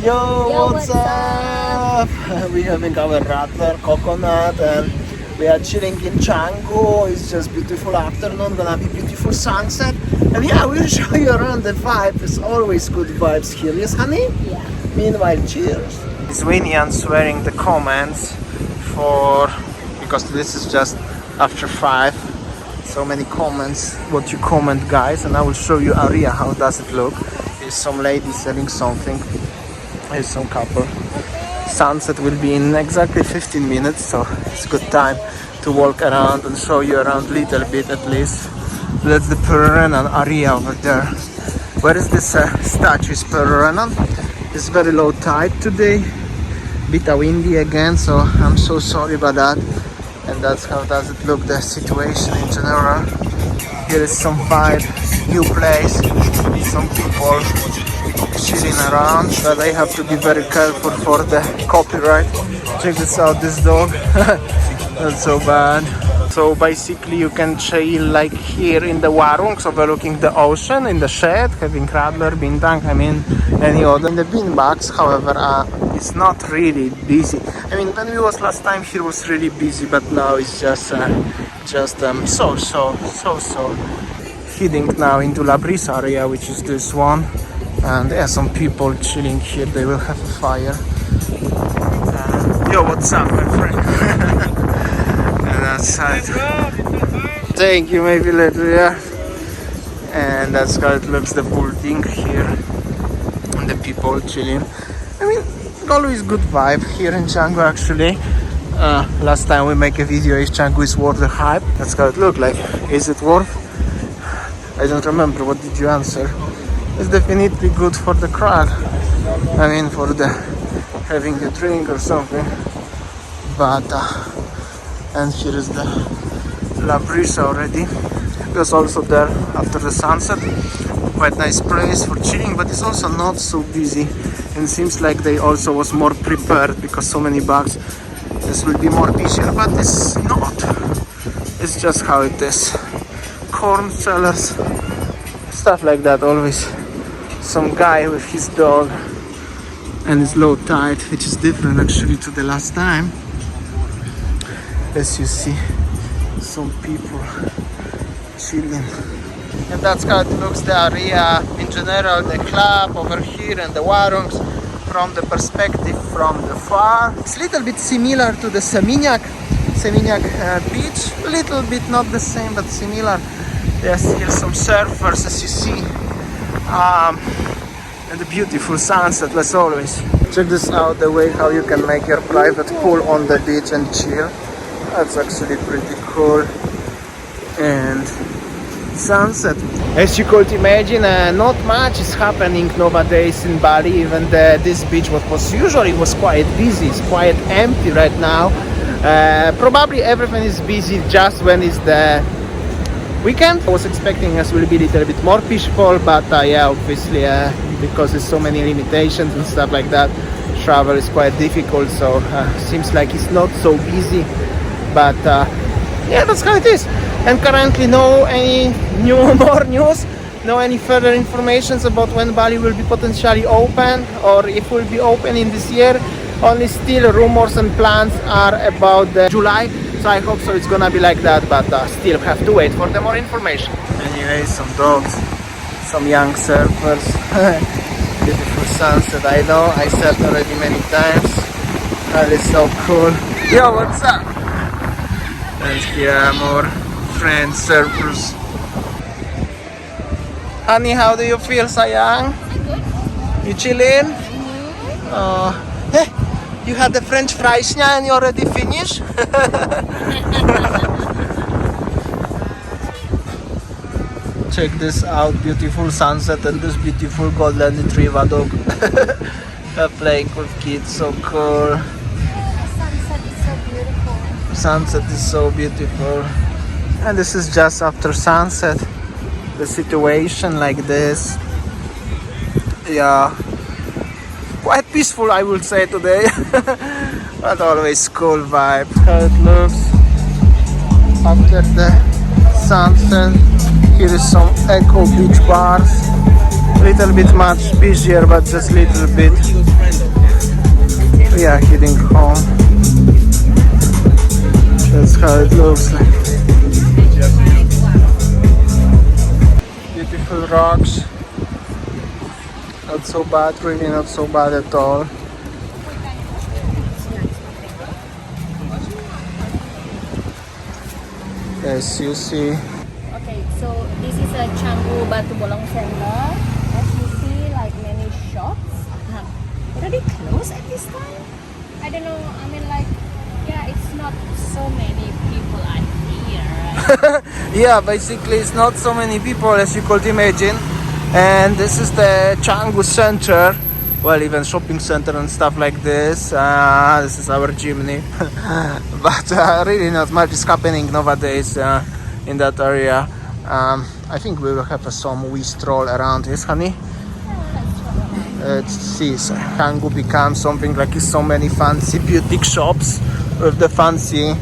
Yo, what's up? We're having our radler coconut and we are chilling in Canggu. It's just beautiful afternoon, gonna be beautiful sunset. And yeah, we'll show you around the vibe. It's always good vibes here. Yes, honey? Yeah. Meanwhile, cheers. Is Winnie answering the comments because this is just after 5. So many comments, what you comment, guys, and I will show you area, how does it look. Here's some lady selling something. Here's some couple. Sunset will be in exactly 15 minutes, so it's a good time to walk around and show you around a little bit at least. That's the Pererenan area over there. Where is this statue? Is Pererenan? It's very low tide today, bit windy again, so I'm so sorry about that. And that's how does it look, the situation in general. Here is some vibe, new place, some people chilling around, but I have to be very careful for the copyright. Check this out, this dog. Not so bad. So basically you can chill like here in the warungs overlooking the ocean, in the shed, having radler, bintang, any other. In the beanbags, however, it's not really busy. When we was last time here was really busy, but now it's just so. Heading now into La Brisa area, which is this one. And there are some people chilling here, they will have a fire. Yo, what's up, my friend? And outside. Thank you, maybe later, yeah. And that's how it looks, the building here. And the people chilling. Always good vibe here in Canggu actually. Last time we make a video if Canggu is worth the hype. That's how it looked like. Is it worth? I don't remember. What did you answer? It's definitely good for the crowd. For the having a drink or something. But and here is the La Brisa already. It was also there after the sunset. Quite nice place for chilling, but it's also not so busy. And seems like they also was more prepared because so many bugs. This will be more busier, but it's not. It's just how it is. Corn sellers, stuff like that always. Some guy with his dog, and it's low tide, which is different actually to the last time. As you see, some people chilling. And that's how it looks, the area in general, the club over here and the warungs from the perspective from the far. It's a little bit similar to the Seminyak beach, a little bit not the same but similar. There are still some surfers as you see, and the beautiful sunset as always. Check this out, the way how you can make your private pool on the beach and chill. That's actually pretty cool. And sunset. As you could imagine, not much is happening nowadays in Bali. Even this beach, what was usually was quite busy, is quite empty right now. Probably everything is busy just when it's the weekend. I was expecting us will be a little bit more peaceful, but yeah, obviously because there's so many limitations and stuff like that, travel is quite difficult. So seems like it's not so busy, but yeah, that's how it is. And currently no any more news, no any further informations about when Bali will be potentially open or if will be open in this year. Only still rumors and plans are about July, so I hope so it's gonna be like that, but still have to wait for the more information. Anyway, some dogs, some young surfers, beautiful sunset. I know, I surfed already many times. That is so cool. Yo, what's up? And here are more friends, surfers. Honey, how do you feel, sayang? Good. You chilling? Hey, you had the French fries and you already finished? Check this out, beautiful sunset and this beautiful golden retriever dog. Playing with kids, so cool. Sunset is so beautiful. And this is just after sunset. The situation like this. Yeah. Quite peaceful, I would say today. But always cool vibe. How it looks after the sunset. Here is some eco beach bars. Little bit much busier, but just little bit. We are heading home. That's how it looks like. Beautiful rocks. Not so bad, really not so bad at all. As you see. Okay, so this is a Canggu Batu Bolong Center. As you see, like many shops already closed at this time. I don't know. I mean, like, yeah, it's not so many people are here. Right? Yeah, basically it's not so many people as you could imagine. And this is the Canggu Center. Well, even shopping center and stuff like this. This is our chimney. But really not much is happening nowadays in that area. I think we will have some wee stroll around. Yes, honey? Let's see. So Canggu becomes something like so many fancy boutique shops with the fancy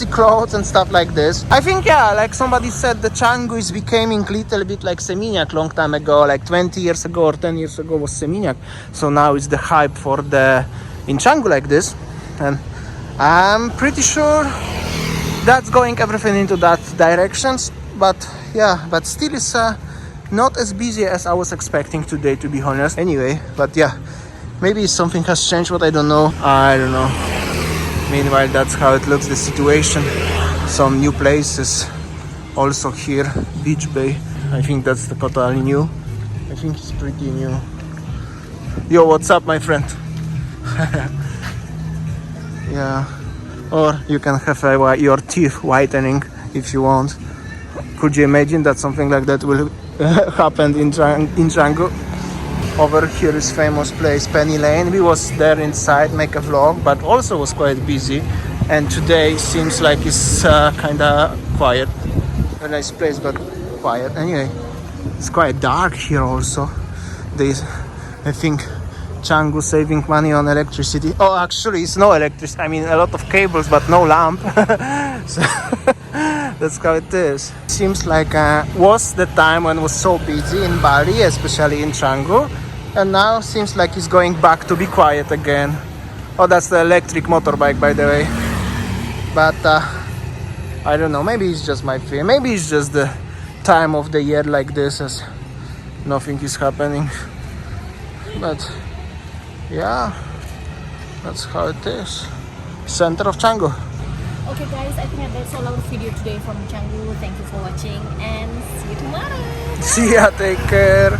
clothes and stuff like this. I think, yeah, like somebody said, the Canggu is becoming little bit like Seminyak long time ago, like 20 years ago or 10 years ago was Seminyak. So now it's the hype for the in Canggu like this, and I'm pretty sure that's going everything into that directions. But yeah, but still it's not as busy as I was expecting today, to be honest. Anyway, but yeah, maybe something has changed, but I don't know. Meanwhile, that's how it looks, the situation. Some new places also here. Beach Bay, I think that's the totally new. I think it's pretty new. Yo, what's up, my friend? Yeah, or you can have your teeth whitening if you want. Could you imagine that something like that will happen in Canggu? Over here is famous place Penny Lane. We was there inside, make a vlog, but also was quite busy. And today seems like it's kinda quiet. A nice place, but quiet. Anyway, it's quite dark here also. I think Canggu saving money on electricity. Oh, actually, it's no electricity. I mean, a lot of cables, but no lamp. So that's how it is. Seems like was the time when it was so busy in Bali, especially in Canggu. And now seems like it's going back to be quiet again. Oh, that's the electric motorbike, by the way. But I don't know, maybe it's just my fear. Maybe it's just the time of the year like this, as nothing is happening. But yeah, that's how it is. Center of Canggu. Okay, guys, I think that's all our video today from Canggu. Thank you for watching and see you tomorrow. See ya, take care.